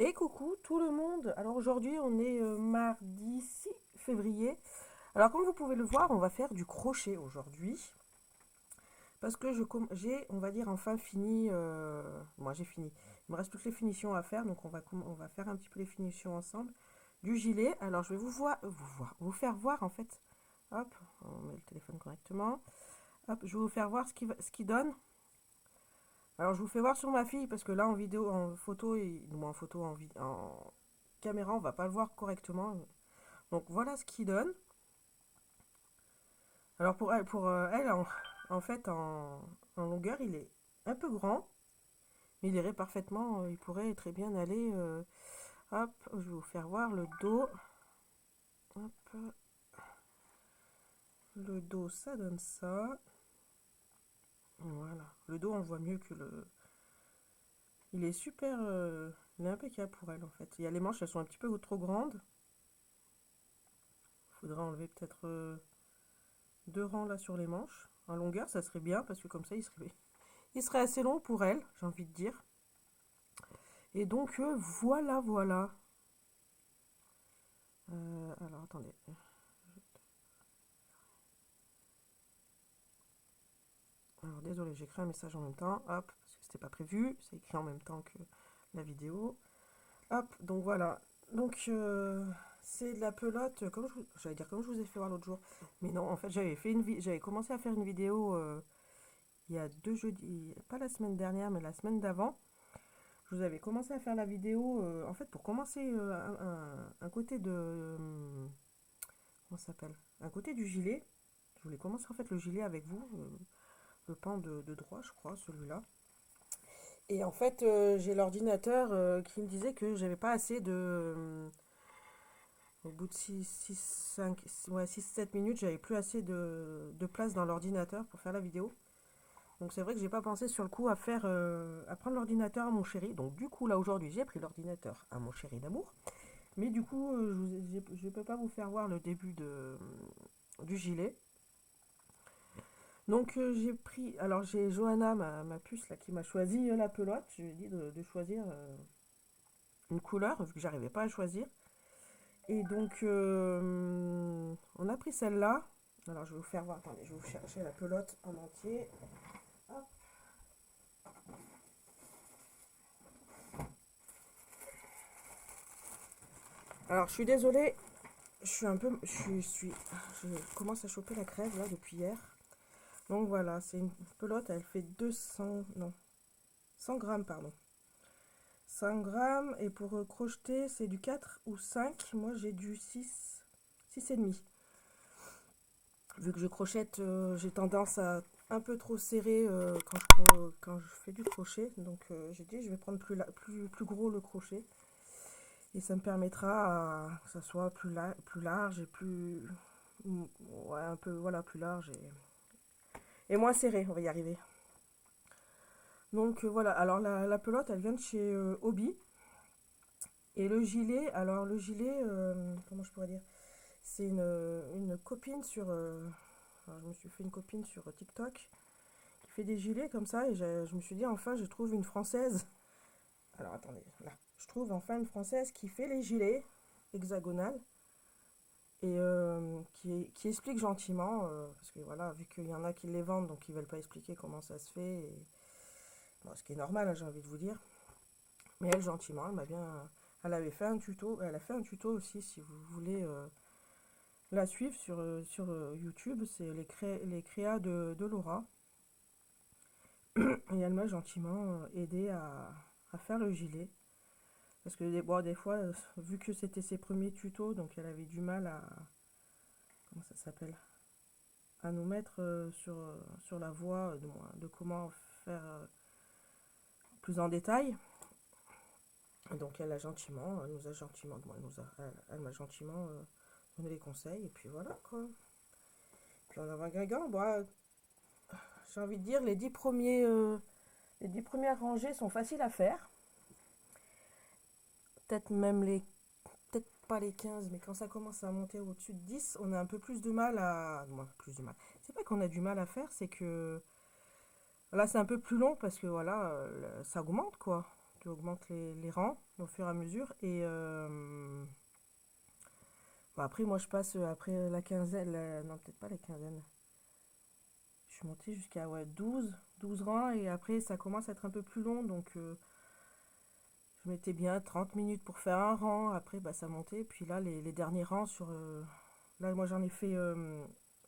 Et coucou tout le monde. Alors aujourd'hui on est mardi 6 février. Alors comme vous pouvez le voir, on va faire du crochet aujourd'hui. Parce que j'ai, on va dire, enfin fini. Moi j'ai fini. Il me reste toutes les finitions à faire, donc on va faire un petit peu les finitions ensemble. Du gilet. Alors je vais vous faire voir en fait. Hop, on met le téléphone correctement. Hop, je vais vous faire voir ce qui donne. Alors je vous fais voir sur ma fille parce que là en vidéo, en photo, en photo, en caméra, on va pas le voir correctement. Donc voilà ce qu'il donne. Alors elle en fait en longueur, il est un peu grand, mais il irait parfaitement, il pourrait très bien aller. Hop, je vais vous faire voir le dos. Hop, le dos, ça donne ça. Voilà, le dos on le voit mieux que le. Il est super, il est impeccable pour elle en fait. Il y a les manches, elles sont un petit peu trop grandes. Il faudra enlever peut-être deux rangs là sur les manches. En longueur, ça serait bien parce que comme ça, il serait assez long pour elle, j'ai envie de dire. Et donc, voilà. Alors, attendez. Alors, désolé, j'ai écrit un message en même temps. Hop, parce que c'était pas prévu. C'est écrit en même temps que la vidéo. Hop, donc voilà. Donc, c'est de la pelote, j'allais dire comme je vous ai fait voir l'autre jour. Mais non, en fait, j'avais commencé à faire une vidéo il y a 2 jeudis, pas la semaine dernière, mais la semaine d'avant. Je vous avais commencé à faire la vidéo, en fait, pour commencer un côté de. Comment ça s'appelle? Un côté du gilet. Je voulais commencer en fait le gilet avec vous, le pan de droit, je crois, celui-là. Et en fait, j'ai l'ordinateur qui me disait que j'avais pas assez de. Au bout de 6 7 minutes, j'avais plus assez de place dans l'ordinateur pour faire la vidéo. Donc c'est vrai que j'ai pas pensé sur le coup à prendre l'ordinateur à mon chéri. Donc du coup là aujourd'hui j'ai pris l'ordinateur à mon chéri d'amour. Mais du coup je ne peux pas vous faire voir le début du gilet. Donc alors j'ai Johanna, ma puce là, qui m'a choisi la pelote. Je lui ai dit de choisir une couleur vu que j'arrivais pas à choisir. Et donc on a pris celle-là. Alors je vais vous faire voir, attendez, je vais vous chercher la pelote en entier. Hop. Alors je suis désolée, je suis un peu. Je commence à choper la crève là depuis hier. Donc voilà, c'est une pelote, elle fait 200. Non, 100 grammes, pardon. 100 grammes, et pour crocheter, c'est du 4 ou 5. Moi j'ai du 6 et demi. Vu que je crochette, j'ai tendance à un peu trop serrer quand je fais du crochet. Donc j'ai dit je vais prendre plus gros le crochet. Et ça me permettra que ça soit plus large et plus. Ouais, un peu, voilà, plus large et moins serré, on va y arriver. Donc voilà, alors la pelote, elle vient de chez Hobby. Et le gilet, alors le gilet, comment je pourrais dire? C'est une copine je me suis fait une copine sur TikTok qui fait des gilets comme ça. Et je me suis dit, enfin, je trouve une française. Alors attendez, là. Je trouve enfin une française qui fait les gilets hexagonales. Et qui explique gentiment, parce que voilà, vu qu'il y en a qui les vendent, donc ils veulent pas expliquer comment ça se fait, bon, ce qui est normal, hein, j'ai envie de vous dire. Mais elle, gentiment, elle avait fait un tuto, elle a fait un tuto aussi, si vous voulez la suivre sur YouTube, c'est les créas de Laura. Et elle m'a gentiment aidé à faire le gilet. Parce que bon, des fois, vu que c'était ses premiers tutos, donc elle avait du mal à. Comment ça s'appelle? À nous mettre sur la voie de comment faire plus en détail. Donc elle nous a gentiment, bon, elle m'a gentiment donné les conseils et puis voilà quoi. Puis on a un Guingamp, bon, j'ai envie de dire les 10 premières rangées sont faciles à faire. Peut-être même peut-être pas les 15, mais quand ça commence à monter au-dessus de 10, on a un peu plus de mal à. Bon, plus de mal. C'est pas qu'on a du mal à faire, c'est que là c'est un peu plus long parce que voilà, ça augmente quoi. tu augmentes les rangs au fur et à mesure. Et bon, après, moi, je passe après la quinzaine, non, peut-être pas la quinzaine. Je suis montée jusqu'à ouais, 12 rangs et après, ça commence à être un peu plus long. Donc, je mettais bien 30 minutes pour faire un rang. Après, bah, ça montait. Puis là, les derniers rangs sur... là, moi, j'en ai fait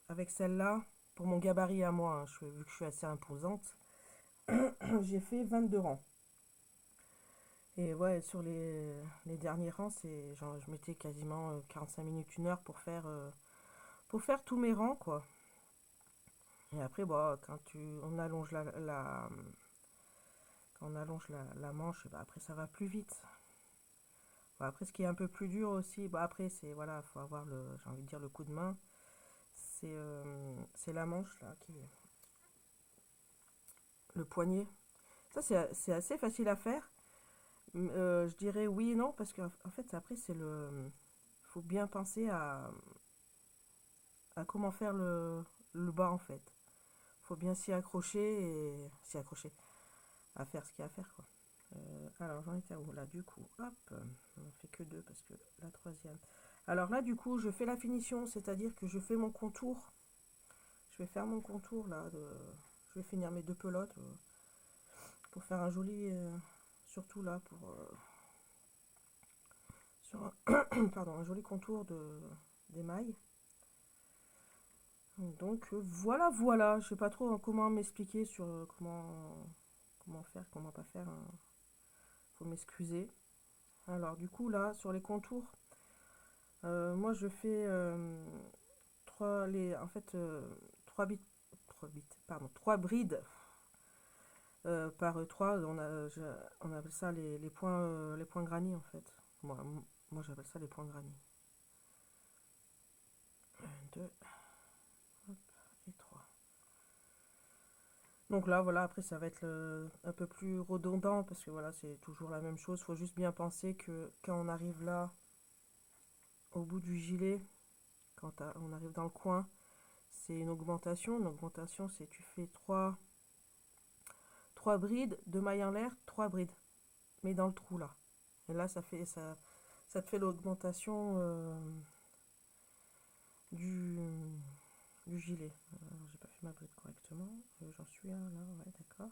avec celle-là, pour mon gabarit à moi, hein, vu que je suis assez imposante, j'ai fait 22 rangs. Et ouais, sur les derniers rangs, c'est genre, je mettais quasiment 45 minutes, 1 heure pour faire tous mes rangs, quoi. Et après, bah, on allonge quand on allonge la manche, et bah, après, ça va plus vite. Bah, après, ce qui est un peu plus dur aussi, bah, après, c'est, voilà, faut avoir j'ai envie de dire, le coup de main. C'est la manche, là, le poignet. Ça, c'est assez facile à faire. Je dirais oui et non, parce qu'en fait, après, faut bien penser à comment faire le bas, en fait. Faut bien s'y accrocher et s'y accrocher, à faire ce qu'il y a à faire, quoi. Alors, j'en étais où là, du coup, hop, on en fait que deux parce que la troisième. Alors là, du coup, je fais la finition, c'est-à-dire que je fais mon contour. Je vais faire mon contour là, je vais finir mes deux pelotes pour faire un joli, surtout là, sur pardon, un joli contour des mailles. Donc voilà, voilà. Je sais pas trop comment m'expliquer sur comment faire, comment pas faire, hein. Faut m'excuser. Alors du coup là, sur les contours, moi je fais en fait 3 brides par 3. On appelle ça les points granits en fait. Moi j'appelle ça les points granits. 1, 2, hop, et 3. Donc là, voilà, après ça va être un peu plus redondant parce que voilà, c'est toujours la même chose. Faut juste bien penser que quand on arrive là, au bout du gilet, on arrive dans le coin, c'est une augmentation. Une augmentation, c'est tu fais 3 brides, 2 mailles en l'air, 3 brides, mais dans le trou là. Et là, ça te fait l'augmentation du, du gilet. J'ai pas fait ma bride correctement. J'en suis là, ouais, d'accord.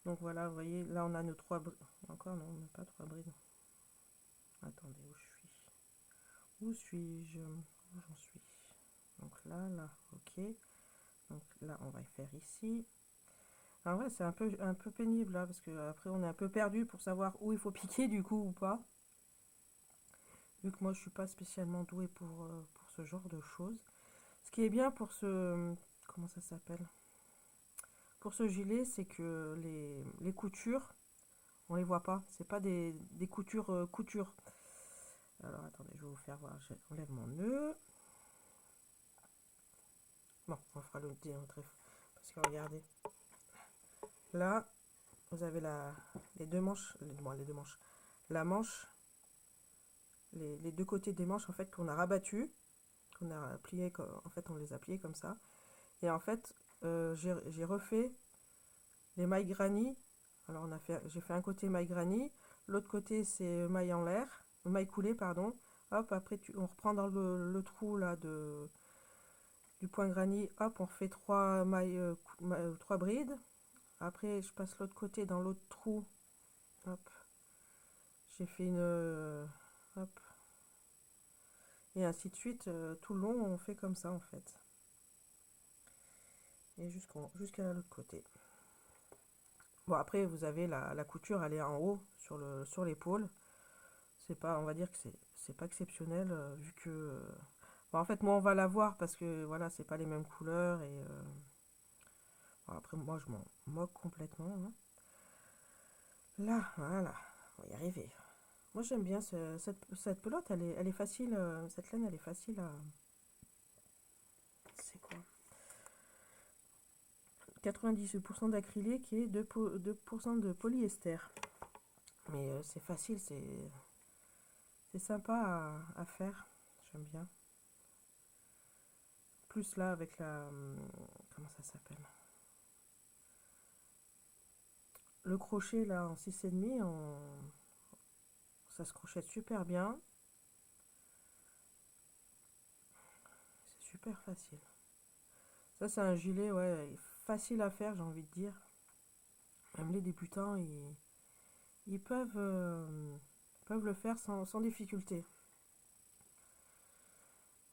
Donc voilà, vous voyez, là on a nos 3 brides. Encore non, on n'a pas 3 brides. Attendez, où suis-je? Où j'en suis? Donc là, ok. Donc là, on va y faire ici. Alors ouais, c'est un peu pénible là, parce que après on est un peu perdu pour savoir où il faut piquer du coup ou pas. Vu que moi je suis pas spécialement douée pour ce genre de choses. Ce qui est bien pour comment ça s'appelle? Pour ce gilet, c'est que les coutures, on les voit pas. C'est pas des coutures coutures. Alors attendez, je vais vous faire voir. J'enlève mon nœud. Bon, on fera le démontrer. Parce que regardez. Là, vous avez les deux manches. Les deux manches. La manche, les deux côtés des manches en fait qu'on a rabattu. Qu'on a plié. En fait, on les a pliés comme ça. Et en fait, j'ai refait les mailles granny. Alors j'ai fait un côté maille granny. L'autre côté, c'est maille en l'air. Maille coulée, pardon. Hop, après, on reprend dans le trou là du point granny. Hop, on refait 3 mailles, 3 brides. Après, je passe l'autre côté dans l'autre trou. Hop, j'ai fait hop. Et ainsi de suite, tout le long, on fait comme ça en fait. Et jusqu'à l'autre côté. Bon, après, vous avez la couture, elle est en haut, sur l'épaule. C'est pas, on va dire que c'est pas exceptionnel, vu que... bon, en fait, moi, on va la voir parce que, voilà, c'est pas les mêmes couleurs. Et bon, après, moi, je m'en moque complètement, hein. Là, voilà, on va y arriver. Moi, j'aime bien cette pelote, elle est facile, cette laine, elle est facile à... C'est quoi? 98% d'acrylique et 2% de polyester. Mais c'est facile, c'est sympa à faire. J'aime bien. Plus là avec comment ça s'appelle? le crochet là en 6,5, ça se crochette super bien. C'est super facile. Ça, c'est un gilet, ouais, facile à faire, j'ai envie de dire. Même les débutants, ils peuvent le faire sans difficulté.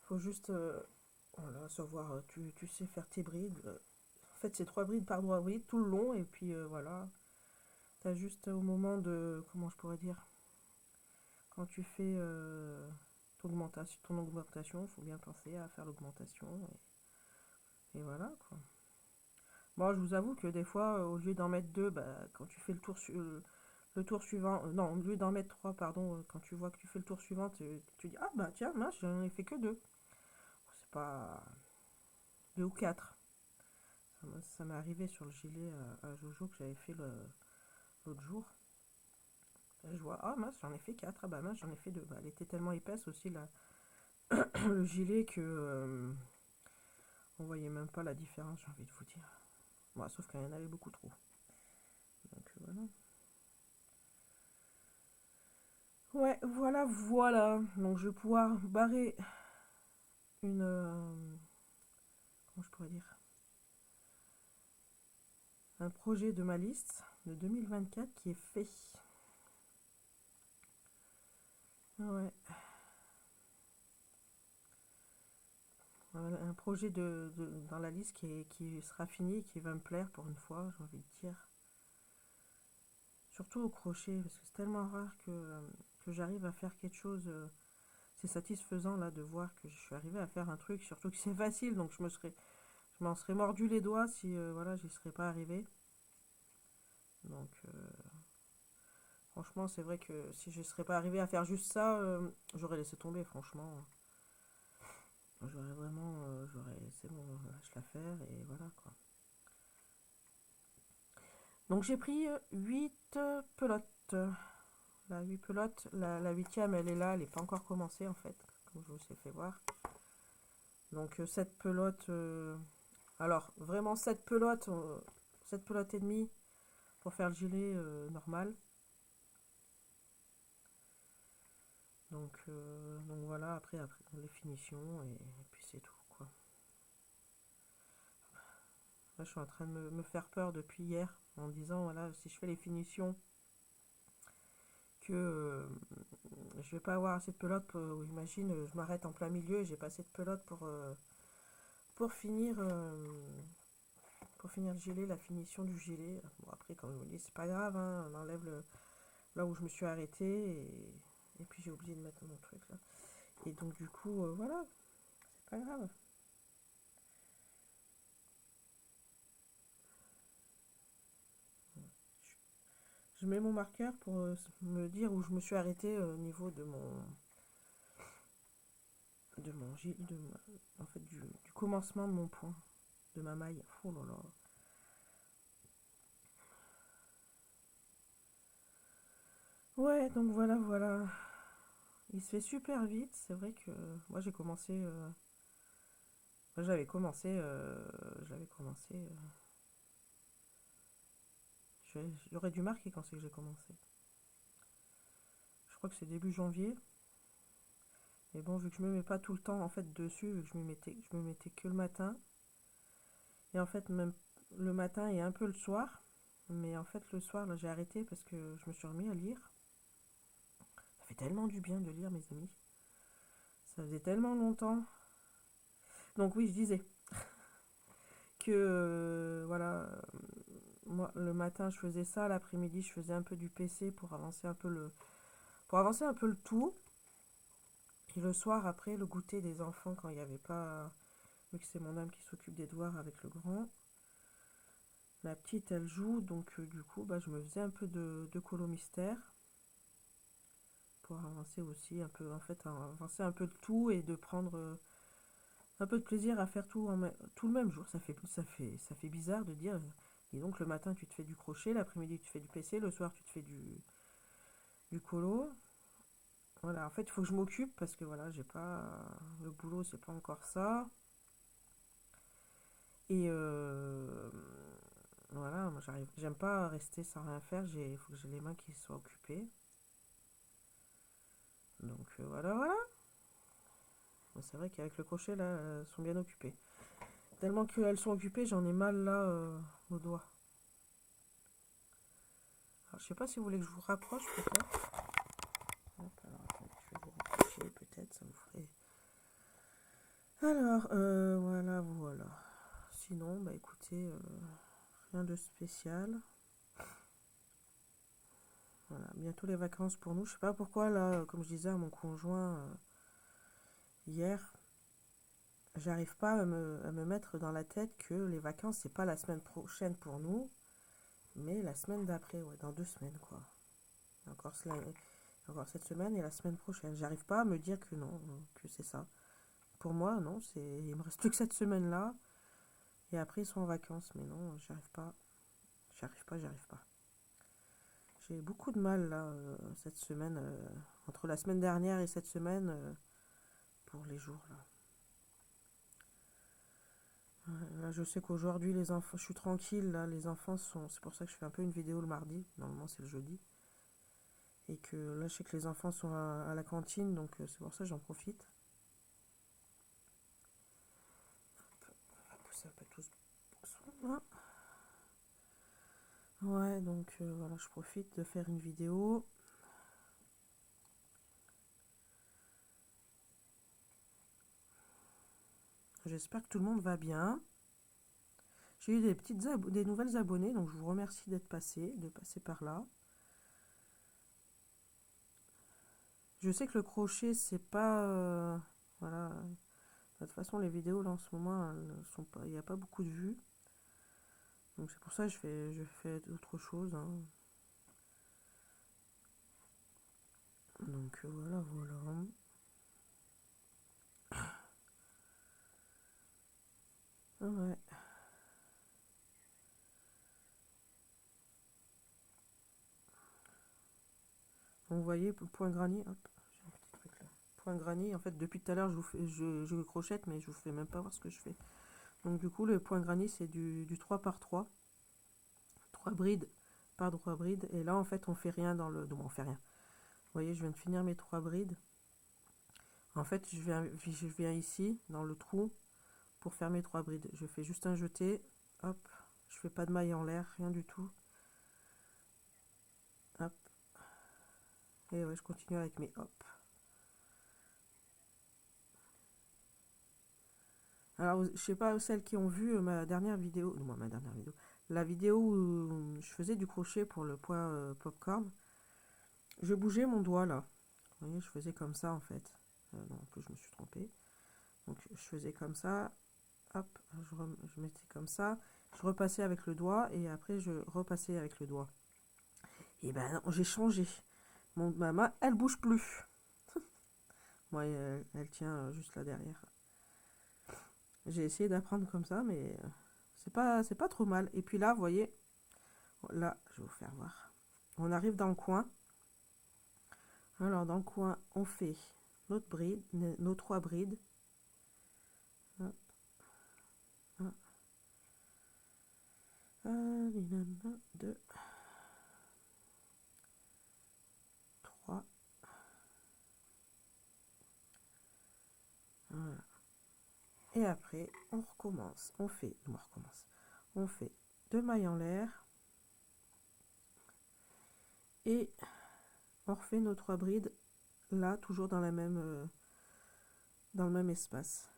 Faut juste voilà, savoir, tu sais faire tes brides. En fait, c'est 3 brides par 3 brides tout le long, et puis voilà. T'as juste au moment de, comment je pourrais dire, quand tu fais ton augmentation, faut bien penser à faire l'augmentation, et voilà quoi. Bon, je vous avoue que des fois, au lieu d'en mettre deux, bah, quand tu fais le tour suivant, non, au lieu d'en mettre trois, pardon, quand tu vois que tu fais le tour suivant, tu dis, ah bah tiens, mince, j'en ai fait que deux. C'est pas deux ou quatre. Ça m'est arrivé sur le gilet à Jojo que j'avais fait l'autre jour. Et je vois, ah mince, j'en ai fait quatre. Ah bah mince, j'en ai fait deux. Bah, elle était tellement épaisse aussi, le gilet, que on voyait même pas la différence, j'ai envie de vous dire. Bon, sauf qu'il y en avait beaucoup trop. Donc voilà. Ouais, voilà, voilà. Donc je vais pouvoir barrer une... comment je pourrais dire, un projet de ma liste de 2024 qui est fait. Ouais. Voilà, un projet dans la liste qui sera fini, qui va me plaire pour une fois, j'ai envie de dire. Surtout au crochet, parce que c'est tellement rare que j'arrive à faire quelque chose. C'est satisfaisant là de voir que je suis arrivée à faire un truc, surtout que c'est facile, donc je m'en serais mordu les doigts si voilà, j'y serais pas arrivée. Donc franchement, c'est vrai que si je serais pas arrivée à faire juste ça, j'aurais laissé tomber, franchement. J'aurais vraiment, c'est bon, lâche l'affaire et voilà quoi. Donc j'ai pris 8 pelotes. La 8 pelotes, la huitième elle est là, elle n'est pas encore commencée en fait, comme je vous ai fait voir. Donc 7 pelotes, alors vraiment 7 pelotes et demie pour faire le gilet normal. Donc voilà, après les finitions et puis c'est tout quoi. Là, je suis en train de me faire peur depuis hier en disant voilà, si je fais les finitions, que je vais pas avoir assez de pelote imagine, je m'arrête en plein milieu et j'ai pas assez de pelote pour finir le gilet, la finition du gilet. Bon après, comme je vous dis, c'est pas grave, hein, on enlève là où je me suis arrêtée et puis j'ai oublié de mettre mon truc là. Et donc du coup, voilà, c'est pas grave. Je mets mon marqueur pour me dire où je me suis arrêtée au niveau en fait du commencement de mon point, de ma maille. Oh là là. Ouais, donc voilà, voilà. Il se fait super vite. C'est vrai que moi j'ai commencé. Moi, j'avais commencé. J'aurais dû marquer quand c'est que j'ai commencé. Je crois que c'est début janvier. Mais bon, vu que je me mets pas tout le temps en fait dessus, vu que je me mettais que le matin. Et en fait, même le matin et un peu le soir. Mais en fait, le soir, là, j'ai arrêté parce que je me suis remis à lire. Ça fait tellement du bien de lire, mes amis. Ça faisait tellement longtemps. Donc oui, je disais que voilà, moi le matin je faisais ça, l'après-midi je faisais un peu du PC pour avancer un peu le tout. Et le soir après le goûter des enfants quand il n'y avait pas, vu que c'est mon âme qui s'occupe des devoirs avec le grand. La petite elle joue donc du coup bah, je me faisais un peu de colo mystère pour avancer aussi un peu en fait avancer un peu le tout et de prendre un peu de plaisir à faire tout le même jour. Ça fait bizarre de dire. Et donc le matin tu te fais du crochet, l'après-midi tu fais du PC, le soir tu te fais du colo. Voilà, en fait il faut que je m'occupe parce que voilà, j'ai pas. Le boulot c'est pas encore ça. Et Voilà, moi j'aime pas rester sans rien faire, il faut que j'ai les mains qui soient occupées. Donc voilà, voilà. C'est vrai qu'avec le crochet là, elles sont bien occupées. Tellement qu'elles sont occupées, j'en ai mal là au doigt. Alors, je sais pas si vous voulez que je vous rapproche peut-être. Hop, alors attendez, je vais vous rapprocher peut-être, ça vous ferait. Alors, voilà, voilà. Sinon, bah écoutez, rien de spécial. Voilà, bientôt les vacances pour nous. Je sais pas pourquoi là, comme je disais à mon conjoint hier, j'arrive pas à me mettre dans la tête que les vacances, c'est pas la semaine prochaine pour nous, mais la semaine d'après, ouais, dans 2 semaines, quoi. Encore, encore cette semaine et la semaine prochaine. J'arrive pas à me dire que non, que c'est ça. Pour moi, non, il me reste plus que cette semaine-là, et après ils sont en vacances, mais non, j'arrive pas. J'arrive pas. J'ai beaucoup de mal là, cette semaine, entre la semaine dernière et cette semaine, pour les jours là. Là, je sais qu'aujourd'hui, les enfants, je suis tranquille, là, les enfants sont. C'est pour ça que je fais un peu une vidéo le mardi, normalement c'est le jeudi. Et que là, je sais que les enfants sont à la cantine, donc c'est pour ça que j'en profite. On va pousser un peu tous là. Ouais, donc voilà, je profite de faire une vidéo. J'espère que tout le monde va bien. J'ai eu des nouvelles abonnées, donc je vous remercie de passer par là. Je sais que le crochet, c'est pas. Voilà. De toute façon, les vidéos là en ce moment, il n'y a pas beaucoup de vues. Donc c'est pour ça que je fais autre chose. Hein. Donc voilà, voilà. Ah ouais. Donc, vous voyez, point granny, hop, j'ai un petit truc là. Point granny, en fait, depuis tout à l'heure, je crochette, mais je vous fais même pas voir ce que je fais. Donc du coup, le point granny, c'est du 3 par 3. 3 brides par 3 brides. Et là, en fait, on fait rien dans le... Non, on fait rien. Vous voyez, je viens de finir mes 3 brides. En fait, je viens ici, dans le trou, pour faire mes 3 brides. Je fais juste un jeté, hop, je fais pas de maille en l'air, rien du tout. Hop. Et ouais, je continue avec mes hop. Alors, je sais pas celles qui ont vu ma dernière vidéo, non, ma dernière vidéo, la vidéo où je faisais du crochet pour le point popcorn. Je bougeais mon doigt là. Vous voyez, je faisais comme ça en fait. Non, en plus je me suis trompée. Donc je faisais comme ça, hop, je mettais comme ça, je repassais avec le doigt et après je repassais avec le doigt. Et ben non, j'ai changé. Ma main, elle bouge plus. Moi, elle tient juste là derrière. J'ai essayé d'apprendre comme ça, mais c'est pas trop mal. Et puis là, vous voyez, là, je vais vous faire voir. On arrive dans le coin. Alors, dans le coin, on fait notre bride, nos 3 brides. Hop, hop. 1, 2, 3. Voilà. Et après, on recommence. On fait 2 mailles en l'air. Et on refait nos 3 brides là, toujours dans dans le même espace.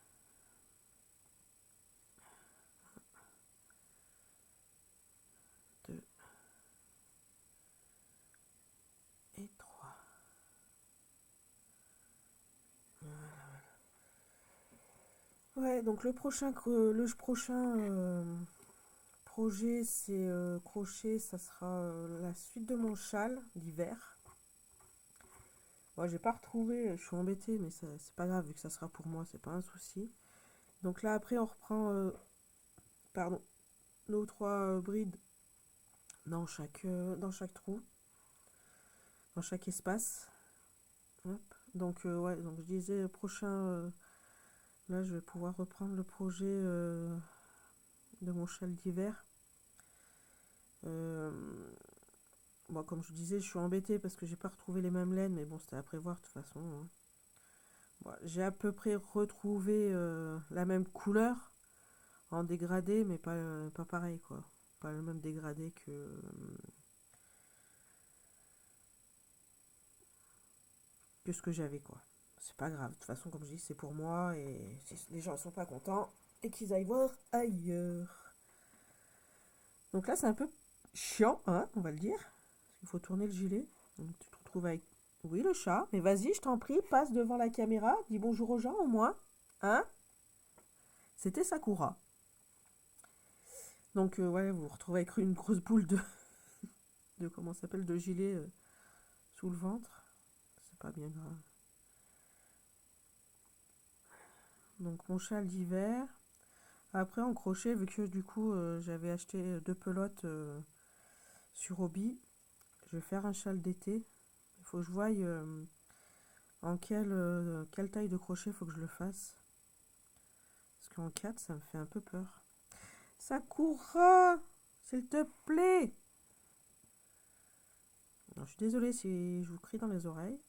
2 et 3. Ouais, donc le prochain projet, c'est crochet, ça sera la suite de mon châle d'hiver. Moi, j'ai pas retrouvé, je suis embêtée, mais c'est pas grave, vu que ça sera pour moi, c'est pas un souci. Donc là, après, on reprend, pardon, nos 3 brides dans chaque trou, dans chaque espace. Hop. Donc, ouais, donc je disais, prochain, là, je vais pouvoir reprendre le projet de mon châle d'hiver. Euh, Bon, comme je disais, je suis embêtée parce que j'ai pas retrouvé les mêmes laines, mais bon, c'était à prévoir de toute façon, hein. Bon, j'ai à peu près retrouvé la même couleur en dégradé, mais pas pareil, quoi. Pas le même dégradé que ce que j'avais, quoi. C'est pas grave. De toute façon, comme je dis, c'est pour moi, et si les gens sont pas contents, et qu'ils aillent voir ailleurs. Donc là, c'est un peu chiant, hein, on va le dire. Il faut tourner le gilet. Donc tu te retrouves avec... Oui, le chat. Mais vas-y, je t'en prie, passe devant la caméra. Dis bonjour aux gens, au moins. Hein? C'était Sakura. Donc, ouais, vous vous retrouvez avec une grosse boule de comment ça s'appelle, de gilet sous le ventre. C'est pas bien grave. Donc, mon châle d'hiver. Après, en crochet, vu que du coup, j'avais acheté deux pelotes sur Hobby, je vais faire un châle d'été. Il faut que je voie en quelle taille de crochet il faut que je le fasse. Parce qu'en 4, ça me fait un peu peur. Sakura, s'il te plaît. Alors, je suis désolée si je vous crie dans les oreilles.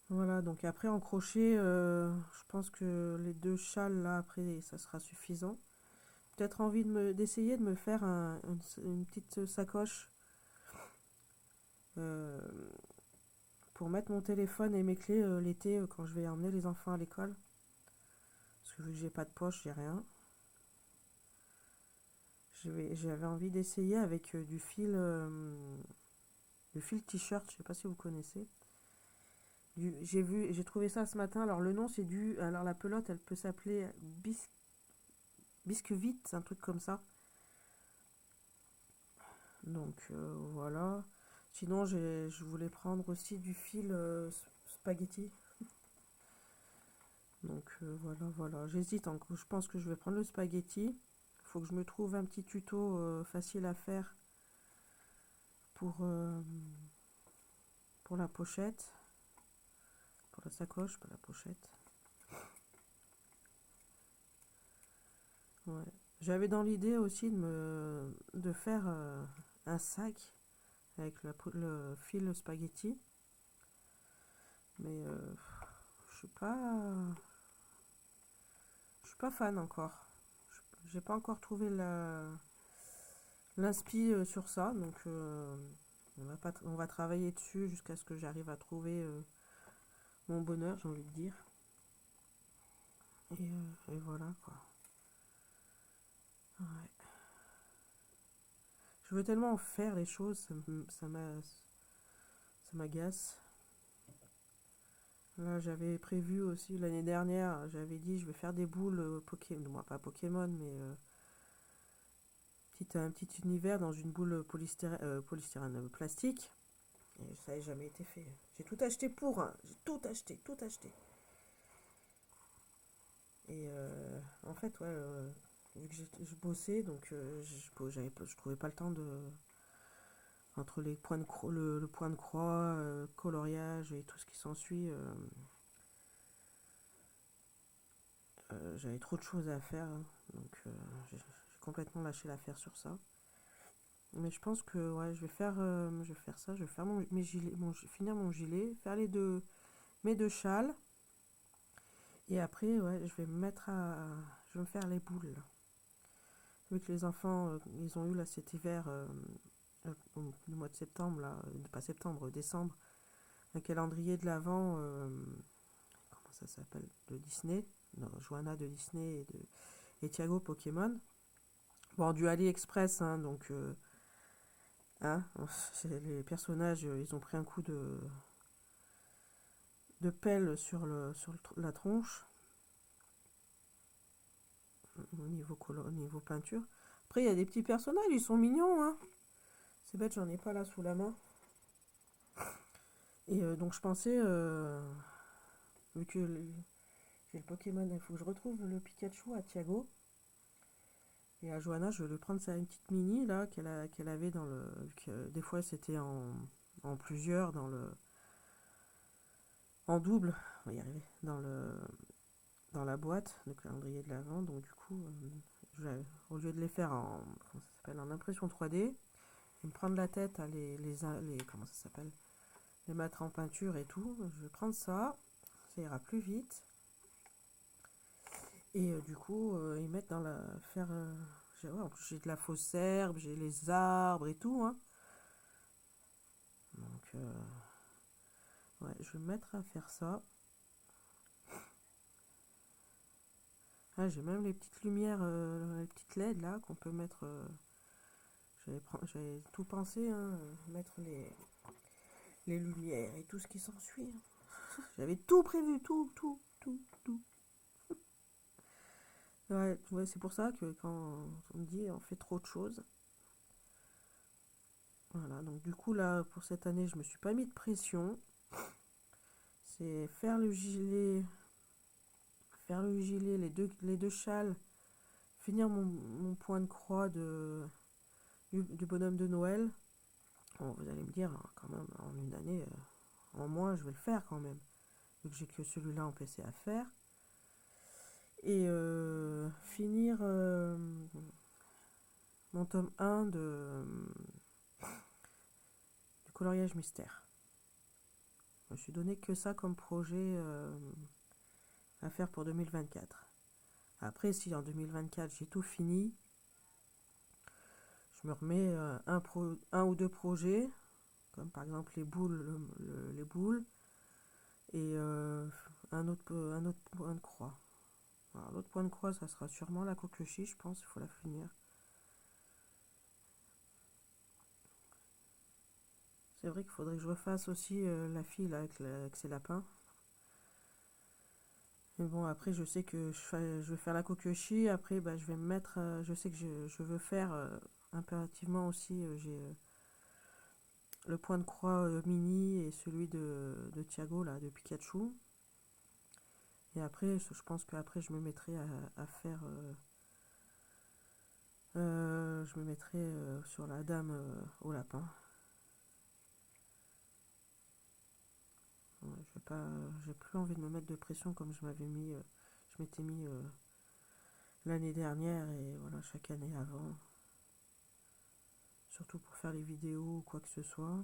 Voilà, donc après en crochet, je pense que les deux châles là, après, ça sera suffisant. Peut-être envie d'essayer de me faire une petite sacoche euh, pour mettre mon téléphone et mes clés l'été quand je vais emmener les enfants à l'école. Parce que vu que j'ai pas de poche, j'ai rien. J'avais envie d'essayer avec du fil t-shirt, je sais pas si vous connaissez. J'ai trouvé ça ce matin. Alors le nom c'est alors la pelote, elle peut s'appeler Biscuit, un truc comme ça. Donc voilà. Sinon je voulais prendre aussi du fil spaghetti. Donc voilà. J'hésite. Je pense que je vais prendre le spaghetti. Il faut que je me trouve un petit tuto facile à faire pour, euh, pour la pochette. Pour la sacoche, pas la pochette. Ouais. J'avais dans l'idée aussi de faire un sac avec le fil spaghetti. Mais je suis pas fan encore. J'ai pas encore trouvé l'inspi sur ça, donc on va travailler dessus jusqu'à ce que j'arrive à trouver mon bonheur, j'ai envie de dire. Et voilà quoi. Ouais. Je veux tellement faire les choses, ça m'agace. Là, j'avais prévu aussi l'année dernière, j'avais dit je vais faire des boules Pokémon, moi pas Pokémon, mais un petit univers dans une boule polystyrène plastique. Et ça n'a jamais été fait. J'ai tout acheté pour, hein. J'ai tout acheté, tout acheté. Et en fait, ouais, vu que je bossais, donc je trouvais pas le temps de. Entre les points de le point de croix, coloriage et tout ce qui s'ensuit, j'avais trop de choses à faire, hein. Donc j'ai complètement lâché l'affaire sur ça. Mais je pense que ouais, je vais faire ça, je vais faire mes gilets, finir mon gilet, faire mes deux châles. Et après, ouais, je vais me faire les boules. Vu que les enfants, ils ont eu là cet hiver, le mois de septembre, là, pas septembre, décembre, un calendrier de l'Avent, comment ça s'appelle, de Disney, non, Johanna de Disney et Thiago Pokémon. Bon, du AliExpress, hein, donc, hein, les personnages, ils ont pris un coup de pelle la tronche, au niveau peinture. Après, il y a des petits personnages, ils sont mignons, hein. C'est bête, j'en ai pas là sous la main. Et donc je pensais, vu que j'ai le Pokémon, il faut que je retrouve le Pikachu à Thiago. Et à Johanna, je vais lui prendre ça, une petite mini là qu'elle avait dans le. Des fois c'était en plusieurs, en double, on va y arriver, dans la boîte, le calendrier de l'Avent. Donc du coup, Au lieu de les faire comment ça s'appelle, en impression 3D, et me prendre la tête à comment ça s'appelle, les mettre en peinture et tout, je vais prendre ça, ça ira plus vite. Et du coup, ils mettent dans la... faire... en plus, j'ai de la fausse herbe, j'ai les arbres et tout, hein. Donc, ouais, je vais me mettre à faire ça. Ah, j'ai même les petites lumières, les petites LED là, qu'on peut mettre... j'avais tout pensé, hein, mettre les lumières et tout ce qui s'ensuit, hein. J'avais tout prévu, tout. Ouais, ouais, c'est pour ça que quand on me dit on fait trop de choses. Voilà, donc du coup là, pour cette année, je me suis pas mis de pression. C'est faire le gilet, les deux châles, finir mon point de croix du bonhomme de Noël. Bon, vous allez me dire, hein, quand même, en une année, en moins, je vais le faire quand même. Vu que j'ai que celui-là en PC à faire. Et finir mon tome 1 du coloriage mystère. Je me suis donné que ça comme projet à faire pour 2024. Après, si en 2024 j'ai tout fini, je me remets un ou deux projets, comme par exemple les boules, les boules, et un autre point de croix. Alors, l'autre point de croix, ça sera sûrement la coqueluche, je pense, il faut la finir. C'est vrai qu'il faudrait que je refasse aussi la fille là, avec ses lapins. Mais bon, après, je sais que je vais faire la kokuyoshi. Après, bah, je vais me mettre. Je sais que je veux faire impérativement aussi. J'ai le point de croix mini et celui de Thiago, là, de Pikachu. Et après, je pense qu'après, je me mettrai à faire. Je me mettrai sur la dame au lapin. Ouais, je vais pas, j'ai plus envie de me mettre de pression comme je m'étais mis l'année dernière et voilà chaque année avant. Surtout pour faire les vidéos ou quoi que ce soit.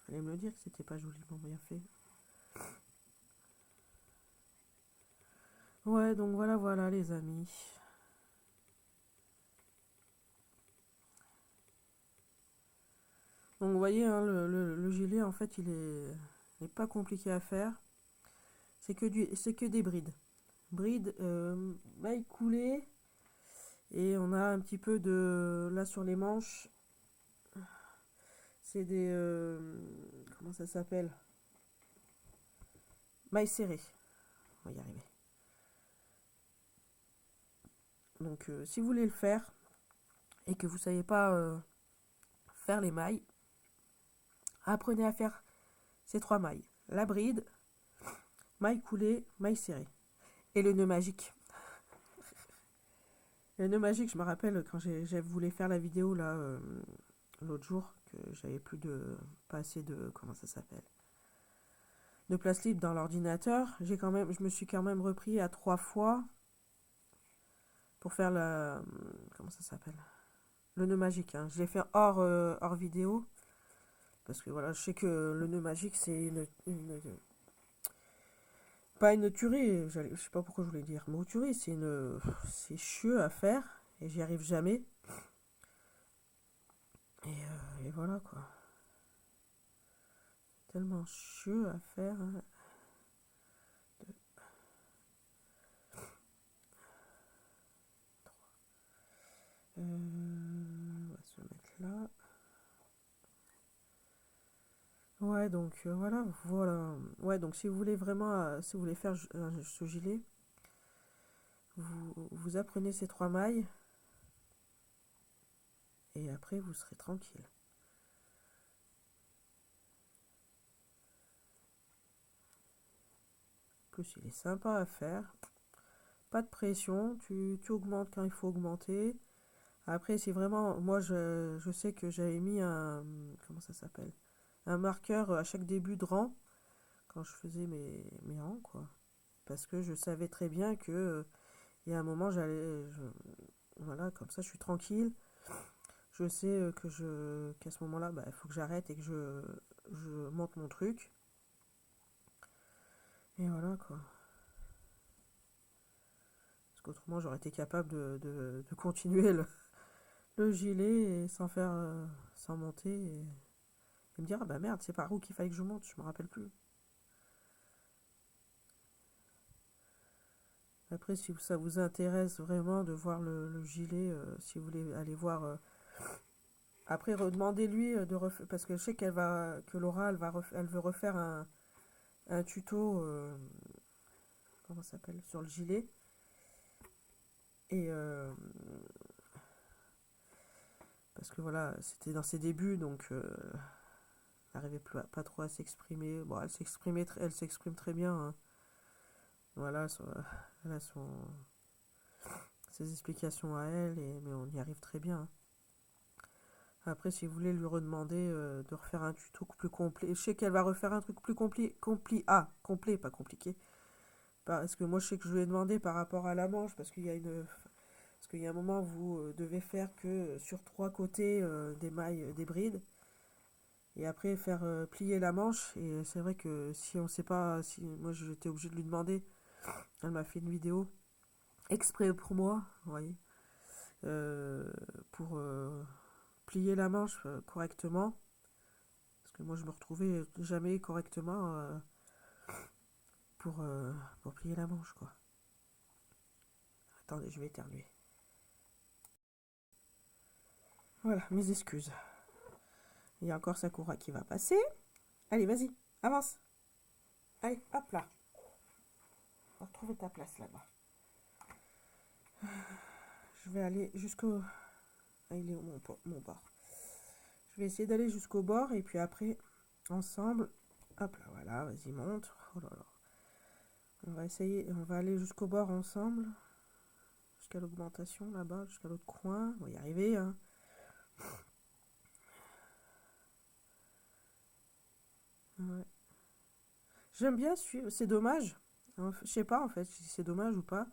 Fallait me le dire que c'était pas joliment bien fait. Ouais, donc voilà les amis. Donc vous voyez, hein, le gilet en fait n'est pas compliqué à faire. C'est que des brides. Brides, mailles coulées. Et on a un petit peu de... Là sur les manches, c'est des... comment ça s'appelle? Mailles serrées. On va y arriver. Donc si vous voulez le faire et que vous ne savez pas faire les mailles, apprenez à faire ces trois mailles. La bride, maille coulée, maille serrée. Et le nœud magique. Le nœud magique, je me rappelle quand j'ai voulu faire la vidéo là l'autre jour, que j'avais pas assez de, comment ça s'appelle, de place libre dans l'ordinateur. Je me suis quand même repris à 3 fois pour faire comment ça s'appelle, le nœud magique. Hein. Je l'ai fait hors vidéo. Parce que voilà, je sais que le nœud magique, c'est pas une tuerie, je sais pas pourquoi je voulais dire mot tuerie, c'est chieux à faire et j'y arrive jamais. Et voilà quoi. Tellement chieux à faire. Hein. On va se mettre là. Ouais, donc voilà. Ouais, donc si vous voulez vraiment, si vous voulez faire ce gilet, vous apprenez ces trois mailles et après vous serez tranquille. En plus, il est sympa à faire. Pas de pression, tu augmentes quand il faut augmenter. Après, si vraiment, moi je sais que j'avais mis comment ça s'appelle, un marqueur à chaque début de rang quand je faisais mes rangs, quoi. Parce que je savais très bien que il y a un moment, voilà, comme ça, je suis tranquille. Je sais qu'à ce moment-là, bah, il faut que j'arrête et que je monte mon truc. Et voilà, quoi. Parce qu'autrement, j'aurais été capable de continuer le gilet et sans monter et me dire, ah bah merde, c'est par où qu'il fallait que je monte, je me rappelle plus. Après, si ça vous intéresse vraiment de voir le gilet, si vous voulez aller voir, après redemandez-lui de refaire, parce que je sais que Laura, elle veut refaire un tuto, comment ça s'appelle, sur le gilet. Et parce que voilà, c'était dans ses débuts, donc elle n'arrivait pas trop à s'exprimer. Bon, elle s'exprime très bien, hein. Voilà, elle a ses explications à elle, mais on y arrive très bien, hein. Après, si vous voulez lui redemander de refaire un tuto plus complet, je sais qu'elle va refaire un truc plus complet, pas compliqué. Parce que moi, je sais que je lui ai demandé par rapport à la manche, parce qu'il y a un moment, vous devez faire que sur 3 côtés des mailles, des brides, et après faire plier la manche. Et c'est vrai que si on sait pas, si moi j'étais obligée de lui demander, elle m'a fait une vidéo exprès pour moi, vous voyez, euh, pour plier la manche correctement. Parce que moi je me retrouvais jamais correctement pour, euh, pour plier la manche, quoi. Attendez, je vais éternuer. Voilà, mes excuses. Il y a encore Sakura qui va passer. Allez, vas-y, avance. Allez, hop là. On va retrouver ta place là-bas. Je vais aller jusqu'au... Ah, il est où mon bord? Je vais essayer d'aller jusqu'au bord et puis après, ensemble... Hop là, voilà, vas-y, monte. Oh là là. On va aller jusqu'au bord ensemble. Jusqu'à l'augmentation là-bas, jusqu'à l'autre coin. On va y arriver, hein. Ouais. J'aime bien suivre, c'est dommage. Je sais pas en fait si c'est dommage ou pas.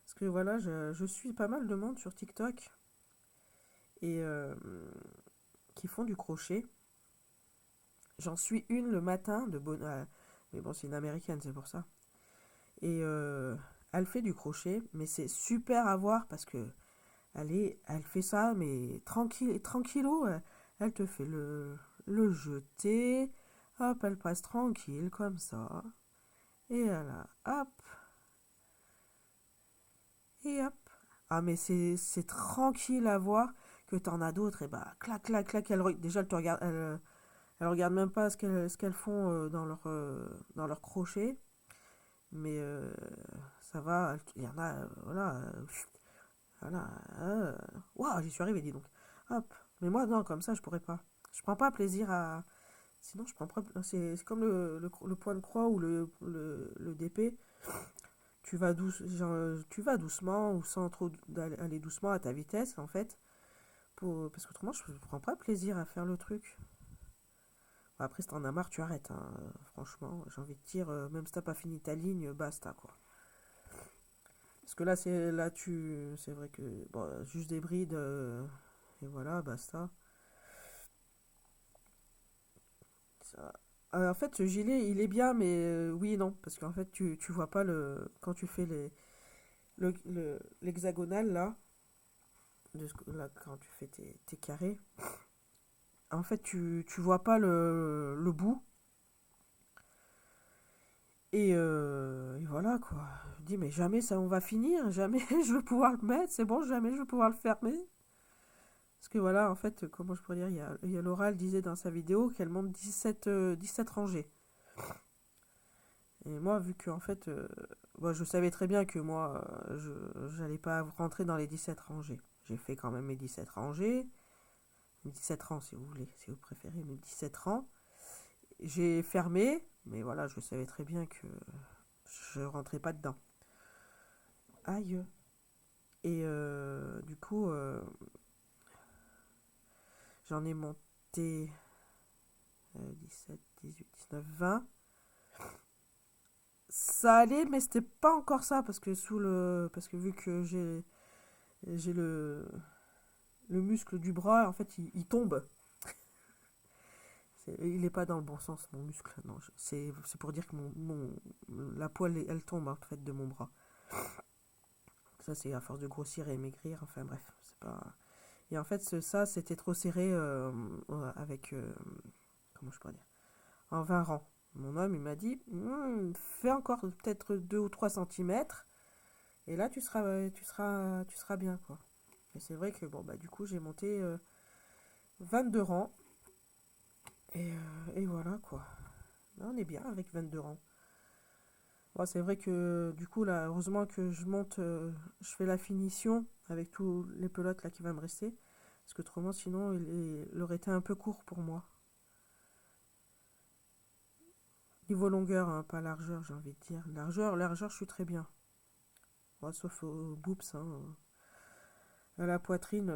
Parce que voilà, je suis pas mal de monde sur TikTok et qui font du crochet. J'en suis une le matin de bonne. Mais bon, c'est une américaine, c'est pour ça. Et elle fait du crochet, mais c'est super à voir parce que elle fait ça, mais tranquillo. Elle te fait le jeté. Hop, elle passe tranquille comme ça. Et là, hop, et hop. Ah, mais c'est tranquille à voir que t'en as d'autres. Et bah, clac, clac, clac. Déjà, elle regarde même pas ce qu'elles font dans leur crochet. Mais ça va. Il y en a, voilà. Voilà. Waouh, j'y suis arrivée, dis donc. Hop. Mais moi, non, comme ça, je pourrais pas. Je prends pas plaisir à. Sinon, je prends pas. C'est comme le point de croix ou le DP. Tu vas doucement ou sans trop aller doucement à ta vitesse, en fait. Parce qu'autrement, je ne prends pas plaisir à faire le truc. Bon, après, si t'en as marre, tu arrêtes, hein. Franchement, j'ai envie de dire, même si t'as pas fini ta ligne, basta, quoi. Parce que c'est vrai que, bon, juste des brides, et voilà, basta. Ça- en fait, ce gilet, il est bien, mais oui et non. Parce qu'en fait, tu vois pas quand tu fais l'hexagonal, là, là, quand tu fais tes carrés, en fait, tu vois pas le bout. Et voilà, quoi. Je dis, mais jamais ça on va finir, jamais je vais pouvoir le mettre, c'est bon, jamais je vais pouvoir le fermer. Parce que voilà, en fait, comment je pourrais dire, il y a Laura, elle disait dans sa vidéo qu'elle monte 17 rangées. Et moi, vu que, en fait, moi, je savais très bien que moi, j'allais pas rentrer dans les 17 rangées. J'ai fait quand même mes 17 rangées, 17 rangs si vous voulez, si vous préférez, mes 17 rangs. J'ai fermé, mais voilà, je savais très bien que je rentrais pas dedans. Aïe. Et du coup, j'en ai monté. 17, 18, 19, 20. Ça allait, mais c'était pas encore ça parce que parce que vu que j'ai le muscle du bras, en fait, il tombe. Il est pas dans le bon sens, mon muscle. Non, c'est pour dire que la poêle, elle tombe en fait de mon bras. Ça, c'est à force de grossir et maigrir. Enfin bref, c'est pas. Et en fait, ça, c'était trop serré avec comment je pourrais dire, en 20 rangs. Mon homme, il m'a dit, fais encore peut-être 2 ou 3 centimètres, et là, tu seras bien, quoi. Et c'est vrai que, bon, bah, du coup, j'ai monté 22 rangs, et voilà, quoi. Là, on est bien avec 22 rangs. Bon, c'est vrai que, du coup, là, heureusement que je monte, je fais la finition avec tous les pelotes, là, qui va me rester, parce que autrement, sinon, il aurait été un peu court pour moi. Niveau longueur, hein, pas largeur, j'ai envie de dire. Largeur, je suis très bien. Bon, sauf aux boobs, hein, à la poitrine.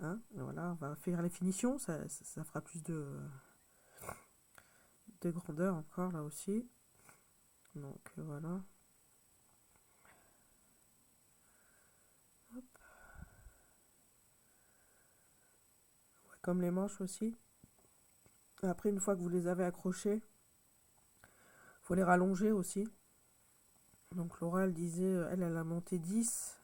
Hein, voilà, on va faire les finitions, ça fera plus de grandeur encore là aussi. Donc voilà. Hop. Ouais, comme les manches aussi. Après, une fois que vous les avez accrochés, faut les rallonger aussi. Donc Laura, elle disait, elle a monté 10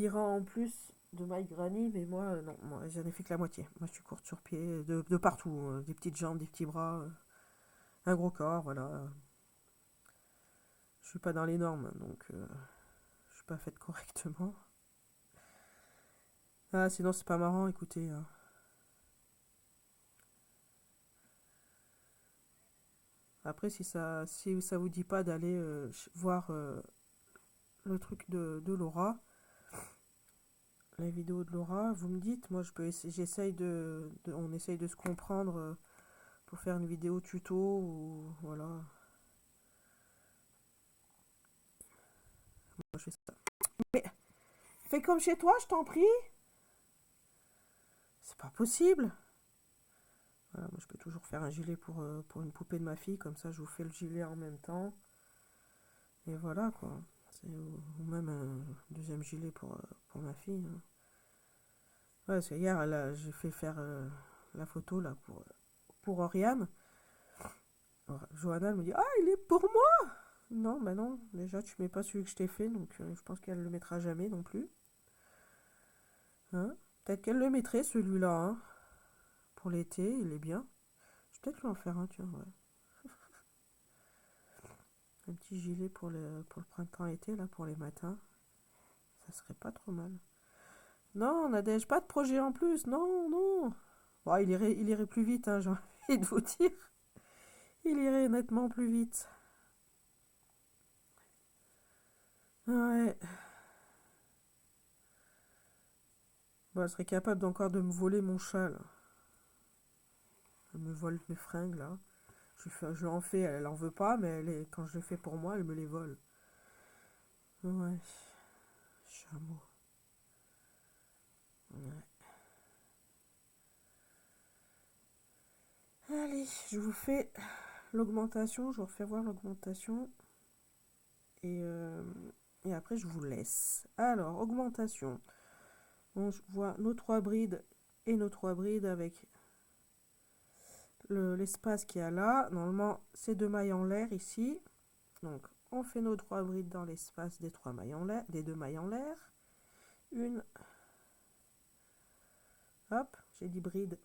rangs en plus de maille granny, mais moi, non, moi, j'en ai fait que la moitié. Moi, je suis courte sur pied, de partout, des petites jambes, des petits bras, un gros corps, voilà. Je suis pas dans les normes, donc je suis pas faite correctement. Ah, sinon, c'est pas marrant, écoutez, hein. Après, si ça vous dit pas d'aller voir le truc de Laura, la vidéo de Laura, vous me dites, moi je peux essayer, on essaye de se comprendre pour faire une vidéo tuto ou voilà. Moi je fais ça. Mais fais comme chez toi, je t'en prie. C'est pas possible. Voilà, moi je peux toujours faire un gilet pour une poupée de ma fille, comme ça je vous fais le gilet en même temps. Et voilà quoi. Ou même un deuxième gilet pour ma fille, hein. Ouais, parce que hier, j'ai fait faire la photo là pour Oriane. Alors, Johanna elle me dit, ah, il est pour moi. Non, bah non, déjà tu mets pas celui que je t'ai fait, donc je pense qu'elle le mettra jamais non plus. Hein. Peut-être qu'elle le mettrait celui-là, hein, pour l'été, il est bien. Je vais peut-être lui en faire un, tiens, ouais. Un petit gilet pour le printemps-été, là, pour les matins. Ça serait pas trop mal. Non, Nadège, pas de projet en plus, non, non. Bon, il irait plus vite, hein, j'ai envie de vous dire. Il irait nettement plus vite. Ouais. Bon, elle serait capable encore de me voler mon châle. Elle me vole mes fringues, là. Je en fais, elle en veut pas, mais quand je les fais pour moi, elle me les vole. Ouais, chameau. Ouais. Allez, je vous fais l'augmentation, je vous refais voir l'augmentation. Et, euh, et après, je vous laisse. Alors, augmentation. On voit nos 3 brides et nos 3 brides avec l'espace qu'il y a là. Normalement, c'est 2 mailles en l'air ici. Donc, on fait nos 3 brides dans l'espace des 3 mailles en l'air, des 2 mailles en l'air. Une, hop, j'ai dit bride.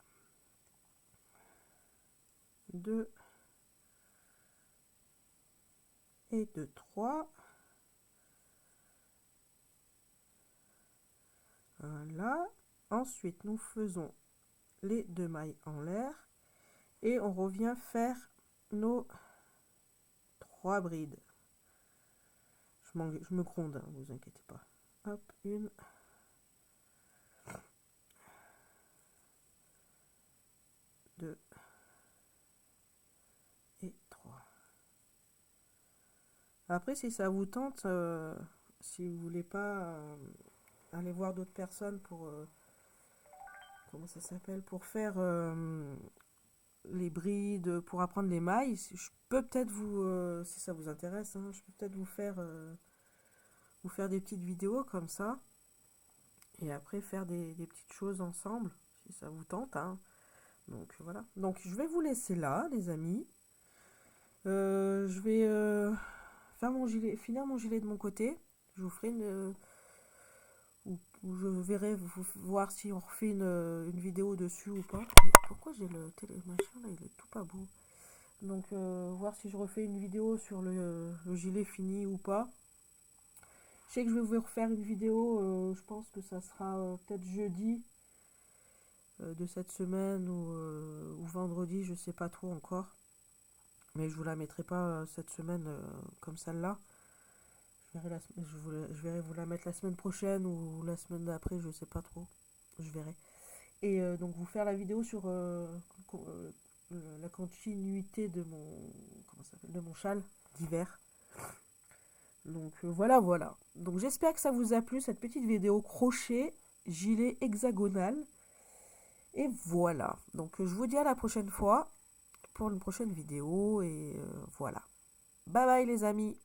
2 et 2, 3. Voilà. Ensuite, nous faisons les 2 mailles en l'air et on revient faire nos 3 brides. Je me gronde, hein, vous inquiétez pas. Hop, 1, 2 et 3. Après, si ça vous tente, si vous voulez pas aller voir d'autres personnes pour comment ça s'appelle, pour faire les brides, pour apprendre les mailles. Je peux peut-être vous, si ça vous intéresse, hein, je peux peut-être vous faire des petites vidéos comme ça. Et après faire des petites choses ensemble, si ça vous tente, hein. Donc voilà. Donc je vais vous laisser là, les amis. Je vais faire mon gilet, finir mon gilet de mon côté. Je vous ferai où je verrai voir si on refait une vidéo dessus ou pas. Mais pourquoi j'ai le télé machin là, il est tout pas beau. Donc voir si je refais une vidéo sur le gilet fini ou pas. Je sais que je vais vous refaire une vidéo, je pense que ça sera peut-être jeudi de cette semaine ou vendredi, je sais pas trop encore. Mais je vous la mettrai pas cette semaine comme celle-là. Je verrai vous la mettre la semaine prochaine ou la semaine d'après, je sais pas trop. Je verrai. Et donc vous faire la vidéo sur la continuité de comment ça s'appelle, de mon châle d'hiver. Donc voilà, voilà. Donc j'espère que ça vous a plu cette petite vidéo crochet, gilet hexagonal. Et voilà. Donc je vous dis à la prochaine fois pour une prochaine vidéo et voilà. Bye bye les amis.